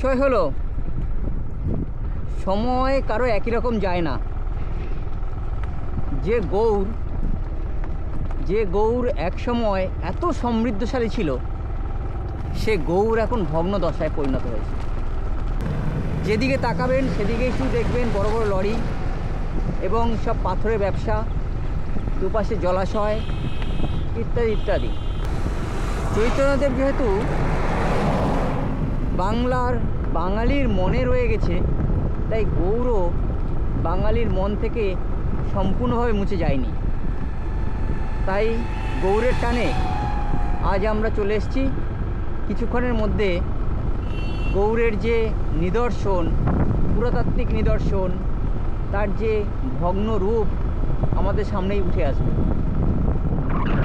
বিষয় হলো সময় কারো একই রকম যায় না। যে গৌড় এক সময় এত সমৃদ্ধশালী ছিল, সে গৌড় এখন ভগ্ন দশায় পরিণত হয়েছে। যেদিকে তাকাবেন সেদিকেই শুধু দেখবেন বড় বড় লরি এবং সব পাথরের ব্যবসা, দুপাশে জলাশয় ইত্যাদি ইত্যাদি। চৈতন্যদেব যেহেতু বাঙালির মনে রয়ে গেছে, তাই গৌড়ও বাঙালির মন থেকে সম্পূর্ণভাবে মুছে যায়নি। তাই গৌড়ের টানে আজ আমরা চলে এসেছি। কিছুক্ষণের মধ্যে গৌড়ের যে নিদর্শন, পুরাতাত্ত্বিক নিদর্শন, তার যে ভগ্ন রূপ আমাদের সামনেই উঠে আসবে।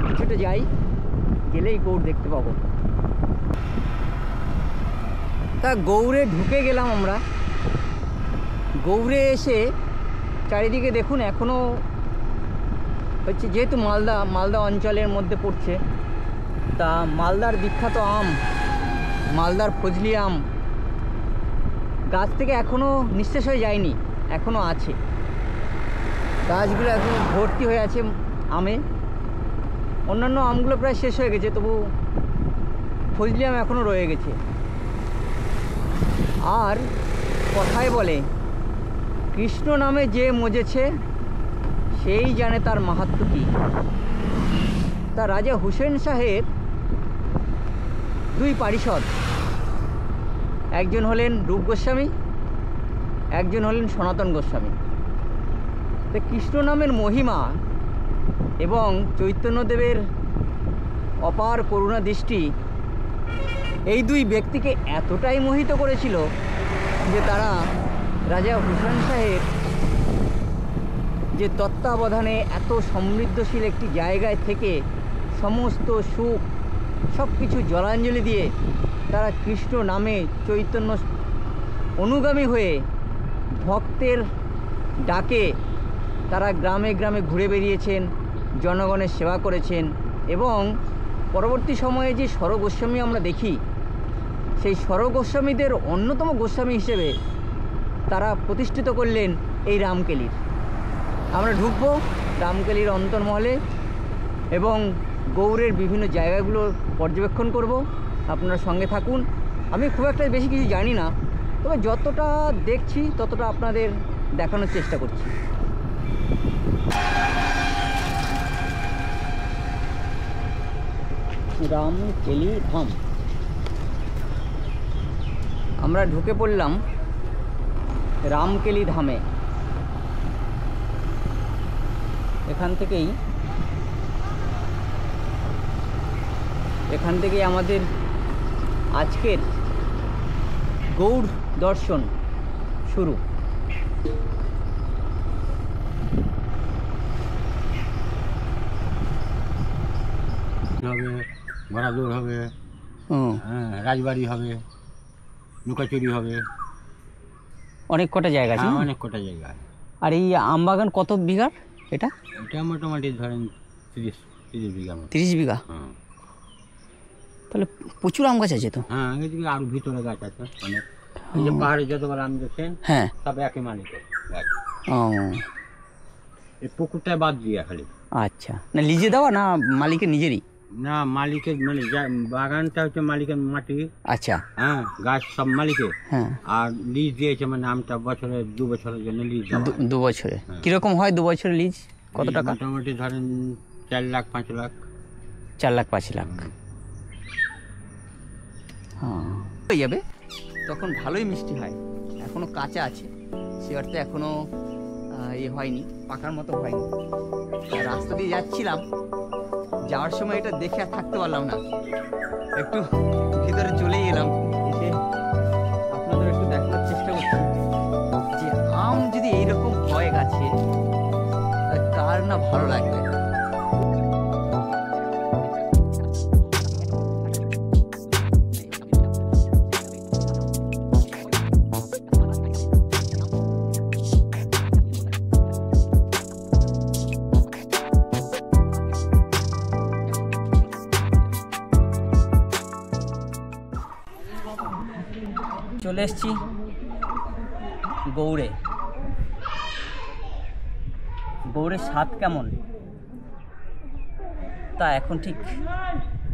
কিছুটা যাই, গেলেই গৌড় দেখতে পাবো। তা গৌড়ে ঢুকে গেলাম আমরা। গৌড়ে এসে চারিদিকে দেখুন, এখনও হচ্ছে, যেহেতু মালদা অঞ্চলের মধ্যে পড়ছে, তা মালদার বিখ্যাত আম, মালদার ফজলি আম গাছ থেকে এখনও নিঃশেষ হয়ে যায়নি, এখনও আছে। গাছগুলো এখন ভর্তি হয়ে আছে আমে। অন্যান্য আমগুলো প্রায় শেষ হয়ে গেছে, তবু ফজলি আম এখনও রয়ে গেছে। আর কথায় বলে, কৃষ্ণ নামে যে মজেছে সেই জানে তার মাহাত্ম্য কী। তা রাজা হুসেন শাহের দুই পারিষদ, একজন হলেন রূপ গোস্বামী, একজন হলেন সনাতন গোস্বামী। তো কৃষ্ণ নামের মহিমা এবং চৈতন্যদেবের অপার করুণা দৃষ্টি এই দুই ব্যক্তিকে এতটাই মোহিত করেছিল যে তারা রাজা হুসেন শাহের যে তত্ত্বাবধানে এত সমৃদ্ধশীল একটি জায়গায় থেকে সমস্ত সুখ সব কিছু জলাঞ্জলি দিয়ে তারা কৃষ্ণ নামে চৈতন্য অনুগামী হয়ে ভক্তের ডাকে তারা গ্রামে গ্রামে ঘুরে বেরিয়েছেন, জনগণের সেবা করেছেন। এবং পরবর্তী সময়ে যে স্বর গোস্বামী আমরা দেখি, সেই স্বর গোস্বামীদের অন্যতম গোস্বামী হিসেবে তারা প্রতিষ্ঠিত করলেন এই রামকেলির। আমরা ঢুকবো রামকেলির অন্তর্মহলে এবং গৌড়ের বিভিন্ন জায়গাগুলো পর্যবেক্ষণ করব। আপনারা সঙ্গে থাকুন। আমি খুব একটা বেশি কিছু জানি না, তবে যতটা দেখছি ততটা আপনাদের দেখানোর চেষ্টা করছি। রামকেলি ধাম, আমরা ঢুকে পড়লাম রামকেলি ধামে। এখান থেকেই আমাদের আজকের গৌড় দর্শন শুরু। হবে, ঘোড়াদৌড় হবে, রাজবাড়ি হবে, লুকাচুরি হবে, অনেক কটা জায়গা আছে। অনেক কটা জায়গা। আর এই আমবাগান কত বিঘার? এটা মোটামুটি ধরেন 30 বিঘা। 30 বিঘা? তাহলে প্রচুর আম গাছ আছে তো। হ্যাঁ, এদিকে আরো ভিতরে গাছ আছে অনেক। এই যে পাহাড়ে যতবার আম দেখছেন, হ্যাঁ, সব একই মালিকের গাছ। এই পুকুরটা বাদ দিয়ে খালি। আচ্ছা, না লিজে দেওয়া না মালিকের নিজেরই? না, মালিকের, মানে বাগানটা হচ্ছে মালিকের মাটি। আচ্ছা, হ্যাঁ, গাছ সব মালিকের। হ্যাঁ, আর লিজ দিয়েছে, মানে আমটা বছরে 2 বছরের জন্য লিজ। 2 বছরে কিরকম হয়? 2 বছরের লিজ কত টাকা? মোটামুটি ধরেন 4 লাখ 5 লাখ। 4 লাখ 5 লাখ। হ্যাঁ, হয়ে যাবে। তখন ভালোই মিষ্টি হয়। এখনো কাঁচা আছে, সে অর্থে এখনো হয়নি, পাকার মতো হয়নি। রাস্তা দিয়ে যাচ্ছিলাম, যাওয়ার সময় এটা দেখে আর থাকতে পারলাম না, একটু ভিতরে চলেই এলাম। এসে আপনাদের একটু দেখানোর চেষ্টা করছি যে আম যদি এইরকম হয় গাছে, কার না ভালো লাগবে। চলে এসেছি গৌড়ে। গৌড়ের স্বাদ কেমন তা এখন ঠিক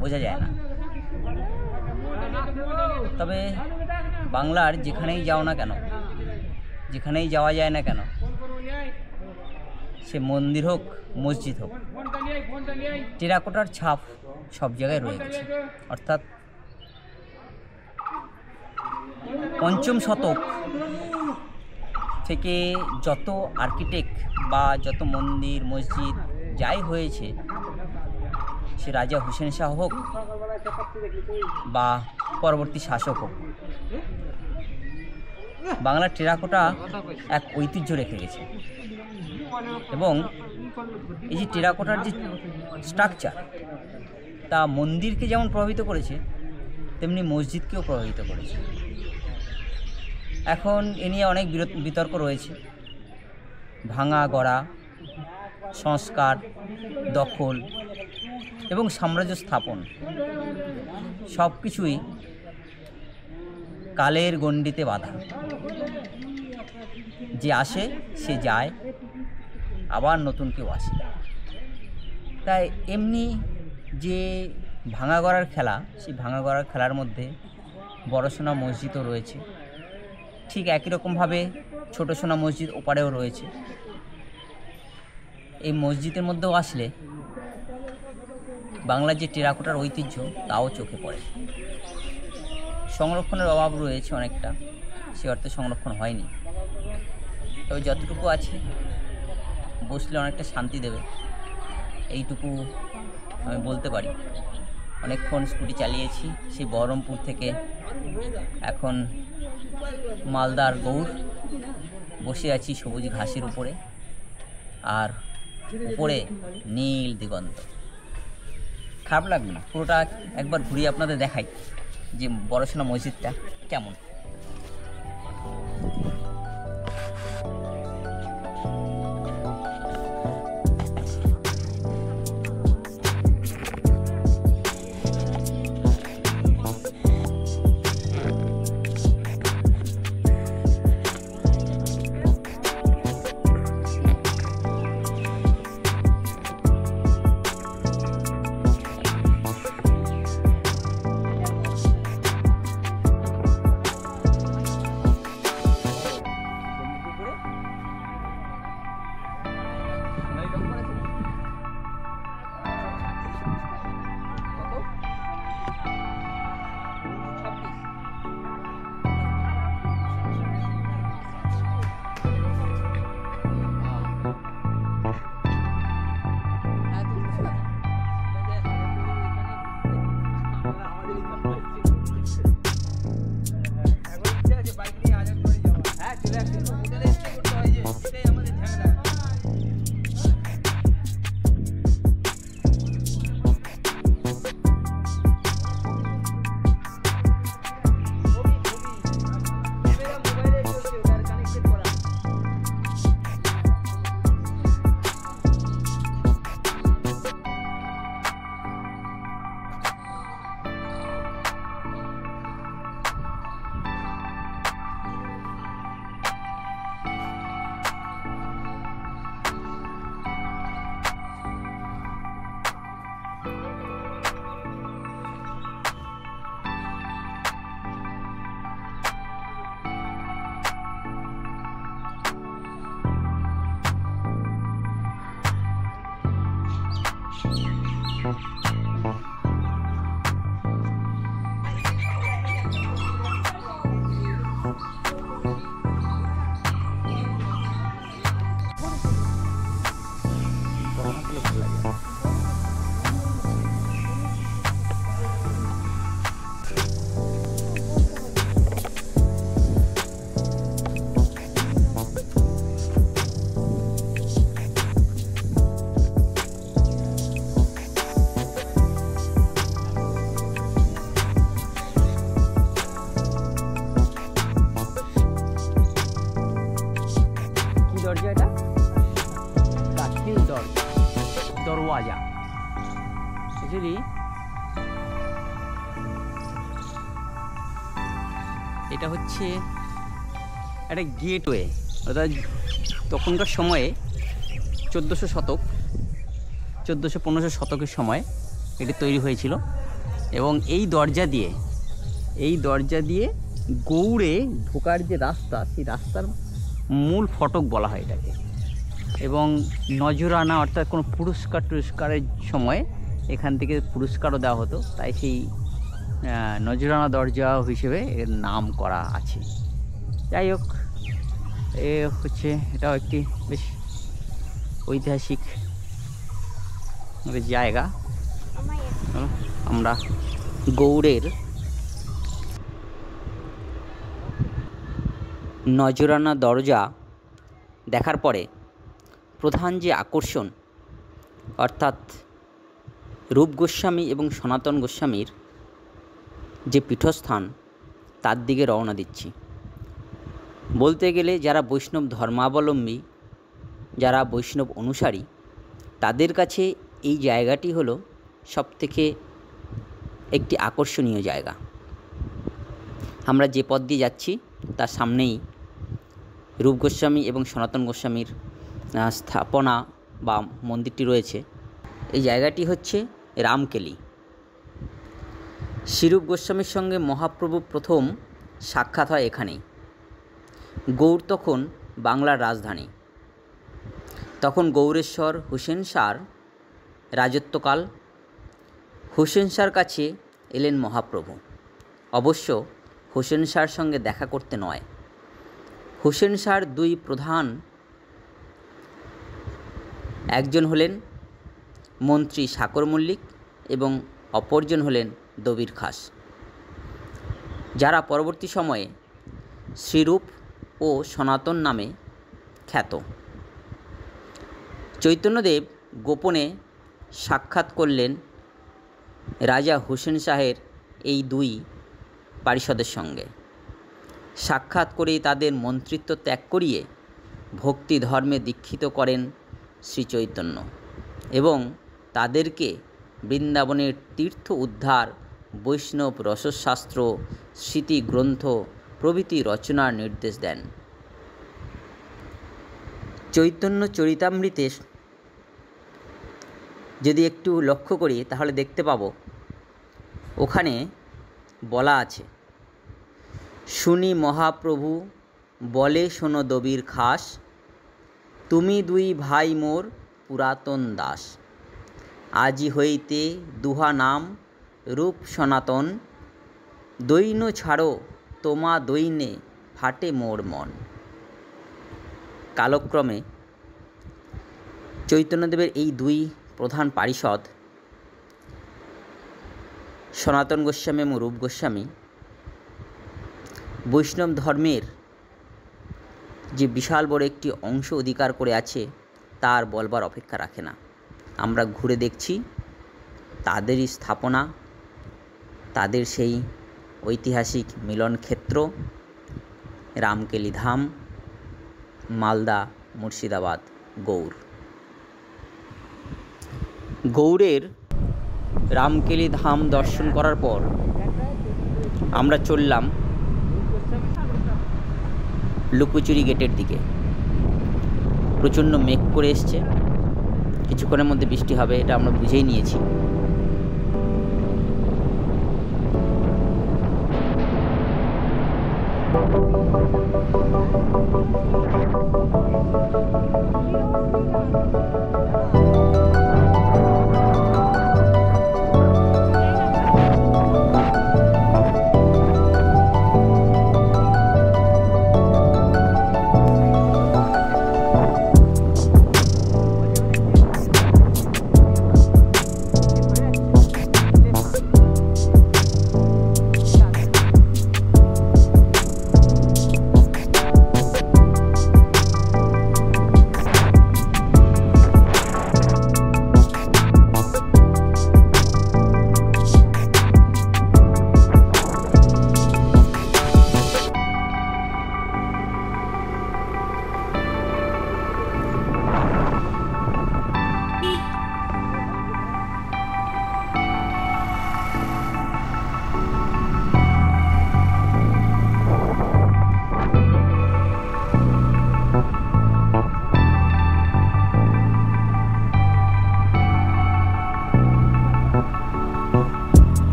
বোঝা যায় না, তবে বাংলার যেখানেই যাও না কেন, যেখানেই যাওয়া যায় না কেন, সে মন্দির হোক মসজিদ হোক, টেরাকোটার ছাপ সব জায়গায় রয়ে গেছে। অর্থাৎ পঞ্চম শতক থেকে যত আর্কিটেক্ট বা যত মন্দির মসজিদ যাই হয়েছে, সে রাজা হুসেন শাহ হোক বা পরবর্তী শাসক হোক, বাংলার টেরাকোটা এক ঐতিহ্য রেখে গেছে। এবং এই যে টেরাকোটার যে স্ট্রাকচার, তা মন্দিরকে যেমন প্রভাবিত করেছে, তেমনি মসজিদকেও প্রভাবিত করেছে। এখন এ নিয়ে অনেক বিতর্ক রয়েছে। ভাঙা গড়া, সংস্কার, দখল এবং সাম্রাজ্য স্থাপন সব কিছুই কালের গণ্ডিতে বাঁধা। যে আসে সে যায়, আবার নতুন কেউ আসে। তাই এমনি যে ভাঙা গড়ার খেলা, সেই ভাঙা গড়ার খেলার মধ্যে বড় সোনা মসজিদও রয়েছে, ঠিক একই রকমভাবে ছোট সোনা মসজিদ ওপারেও রয়েছে। এই মসজিদের মধ্যেও আসলে বাংলার যে টেরাকোটার ঐতিহ্য তাও চোখে পড়ে। সংরক্ষণের অভাব রয়েছে অনেকটা, সে অর্থে সংরক্ষণ হয়নি। তবে যতটুকু আছে বসলে অনেকটা শান্তি দেবে, এইটুকু আমি বলতে পারি। অনেকক্ষণ স্কুটি চালিয়েছি, সেই বহরমপুর থেকে এখন মালদার গৌড়। বসে আছি সবুজ ঘাসের উপরে, আর উপরে নীল দিগন্ত। খারাপ লাগবে না, পুরোটা একবার ঘুরিয়ে আপনাদের দেখাই যে বড়সোনা মসজিদটা কেমন। দরজা, এটা কাঠের দরওয়াজা। অ্যাকচুয়ালি এটা হচ্ছে একটা গেটওয়ে, অর্থাৎ তখনকার সময়ে 1400 শতক, 1400-1500 শতকের সময় এটি তৈরি হয়েছিল। এবং এই দরজা দিয়ে গৌড়ে ঢোকার যে রাস্তা, সেই রাস্তার মূল ফটক বলা হয় এটাকে। এবং নজরানা অর্থাৎ কোনো পুরস্কারের সময় এখান থেকে পুরস্কারও দেওয়া হতো, তাই সেই নজরানা দরজা হিসেবে এর নাম করা আছে। যাই হোক, এটাও একটি বেশ ঐতিহাসিক জায়গা। আমরা গৌড়ের নজরানা দরজা দেখার পরে প্রধান যে আকর্ষণ, অর্থাৎ রূপ গোস্বামী এবং সনাতন গোস্বামীর যে পীঠস্থান, তার দিকে রওনা দিচ্ছি। বলতে গেলে যারা বৈষ্ণব ধর্মাবলম্বী, যারা বৈষ্ণব অনুসারী, তাদের কাছে এই জায়গাটি হলো সবথেকে একটি আকর্ষণীয় জায়গা। আমরা যে পথ দিয়ে যাচ্ছি তার সামনেই রূপ গোস্বামী এবং সনাতন গোস্বামীর স্থাপনা বা মন্দিরটি রয়েছে। এই জায়গাটি হচ্ছে রামকেলি। শ্রীরূপ গোস্বামীর সঙ্গে মহাপ্রভু প্রথম সাক্ষাৎ হয় এখানেই। গৌড় তখন বাংলার রাজধানী। তখন গৌড়েশ্বর হুসেন শাহর রাজত্বকাল। হুসেন শাহর কাছে এলেন মহাপ্রভু। অবশ্য হুসেন শাহর সঙ্গে দেখা করতে নয়। হুসেন শাহর দুই প্রধান, একজন হলেন মন্ত্রী সাকর মল্লিক এবং অপরজন হলেন দবির খাস, যারা পরবর্তী সময়ে শ্রীরূপ ও সনাতন নামে খ্যাত। চৈতন্যদেব গোপনে সাক্ষাৎ করলেন রাজা হুসেন শাহের এই দুই পারিষদের সঙ্গে। সাক্ষাৎ করেই তাদের মন্ত্রিত্ব ত্যাগ করিয়ে ভক্তি ধর্মে দীক্ষিত করেন শ্রী চৈতন্য এবং তাদেরকে বৃন্দাবনের তীর্থ উদ্ধার, বৈষ্ণব রসশাস্ত্র, স্মৃতিগ্রন্থ প্রভৃতি রচনার নির্দেশ দেন। চৈতন্য চরিতামৃতে যদি একটু লক্ষ্য করি তাহলে দেখতে পাবো ওখানে বলা আছে, শুনি মহাপ্রভু বলে শোনো দবির খাস, তুমি দুই ভাই মোর পুরাতন দাস, আজি হইতে দুহা নাম রূপ সনাতন, দৈন ছাড়ো তোমা দৈনে ফাটে মোর মন। কালক্রমে চৈতন্যদেবের এই দুই প্রধান পারিষদ সনাতন গোস্বামী এবং রূপ গোস্বামী বৈষ্ণব ধর্মের যে বিশাল বড় একটি অংশ অধিকার করে আছে তার বলবার অপেক্ষা রাখে না। আমরা ঘুরে দেখছি তাদেরই স্থাপনা, তাদের সেই ঐতিহাসিক মিলনক্ষেত্র রামকেলি ধাম, মালদা, মুর্শিদাবাদ, গৌড়। গৌড়ের রামকেলি ধাম দর্শন করার পর আমরা চললাম লুকোচুরি গেটের দিকে। প্রচণ্ড মেঘ করে এসছে, কিছুক্ষণের মধ্যে বৃষ্টি হবে, এটা আমরা বুঝেই নিয়েছি।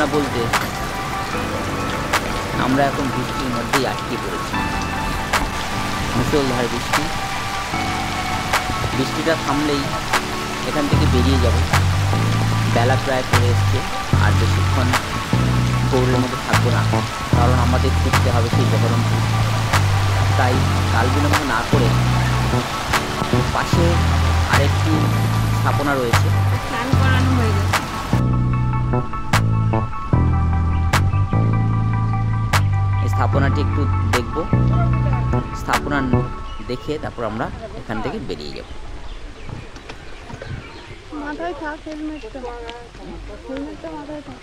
না বলতে আমরা এখন বৃষ্টির মধ্যেই আটকে পড়েছি। মুষলধারে বৃষ্টি, বৃষ্টিটা থামলেই এখান থেকে বেরিয়ে যাব। বেলা প্রায় পড়ে এসছে, আর বেশিক্ষণ গৌড়ের মধ্যে থাকবো না, কারণ আমাদের ফিরতে হবে সেই বহরমপুর। তাই কাল বিলম্ব না করে পাশে আরেকটি স্থাপনা রয়েছে, স্নান করানো হয়ে গেছে। এই স্থাপনাটি একটু দেখব, স্থাপনা দেখে তারপর আমরা এখান থেকে বেরিয়ে যাব। মাথায় থাক হেলমেটটা, হেলমেটটা মাথায় থাক।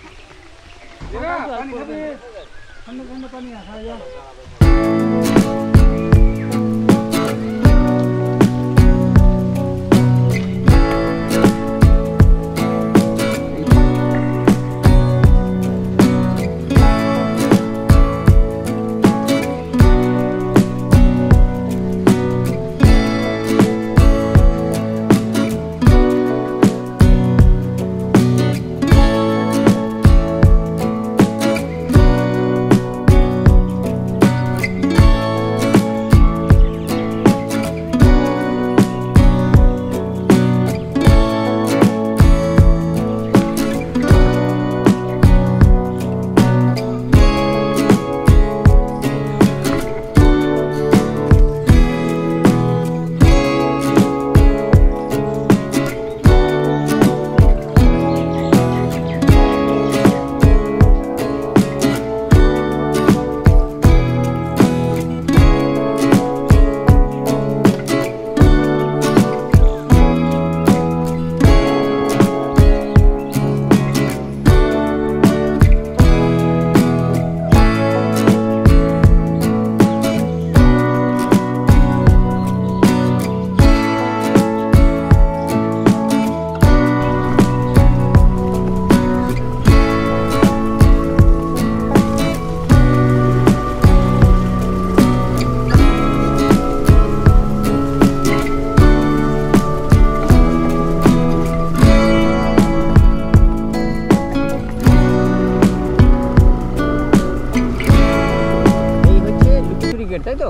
গেট, তাই তো?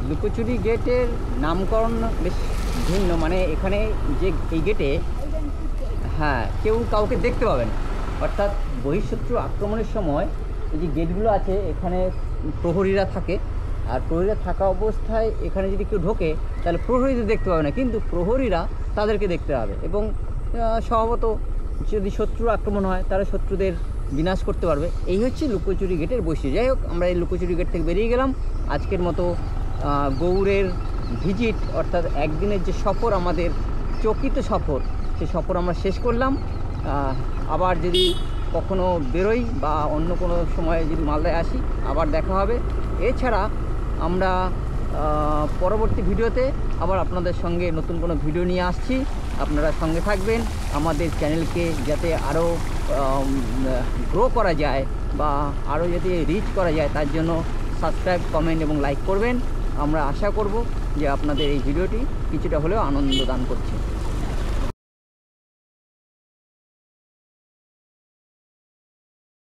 লুকোচুরি গেটের নামকরণ বেশ ভিন্ন, মানে এখানে যে এই গেটে হ্যাঁ কেউ কাউকে দেখতে পাবে না, অর্থাৎ বহিঃশত্রু আক্রমণের সময় এই যে গেটগুলো আছে এখানে প্রহরীরা থাকে, আর প্রহরীরা থাকা অবস্থায় এখানে যদি কেউ ঢোকে তাহলে প্রহরীদের দেখতে পাবে না, কিন্তু প্রহরীরা তাদেরকে দেখতে পাবে। এবং স্বভাবত যদি শত্রু আক্রমণ হয় তারা শত্রুদের বিনাশ করতে পারবে। এই হচ্ছে লুকোচুরি গেটের বৈশিষ্ট্য। যাই হোক, আমরা এই লুকোচুরি গেট থেকে বেরিয়ে গেলাম। আজকের মতো গৌড়ের ভিজিট অর্থাৎ একদিনের যে সফর, আমাদের চকিত সফর, সেই সফর আমরা শেষ করলাম। আবার যদি কখনো বেরোই বা অন্য কোনো সময় যদি মালদায় আসি আবার দেখা হবে। এছাড়া আমরা পরবর্তী ভিডিওতে আবার আপনাদের সঙ্গে নতুন কোনো ভিডিও নিয়ে আসছি। আপনারা সঙ্গে থাকবেন। আমাদের চ্যানেলকে যাতে আরও গ্রো করা যায় বা আরও যাতে রিচ করা যায় তার জন্য সাবস্ক্রাইব, কমেন্ট এবং লাইক করবেন। আমরা আশা করব যে আপনাদের এই ভিডিওটি কিছুটা হলেও আনন্দ দান করছে।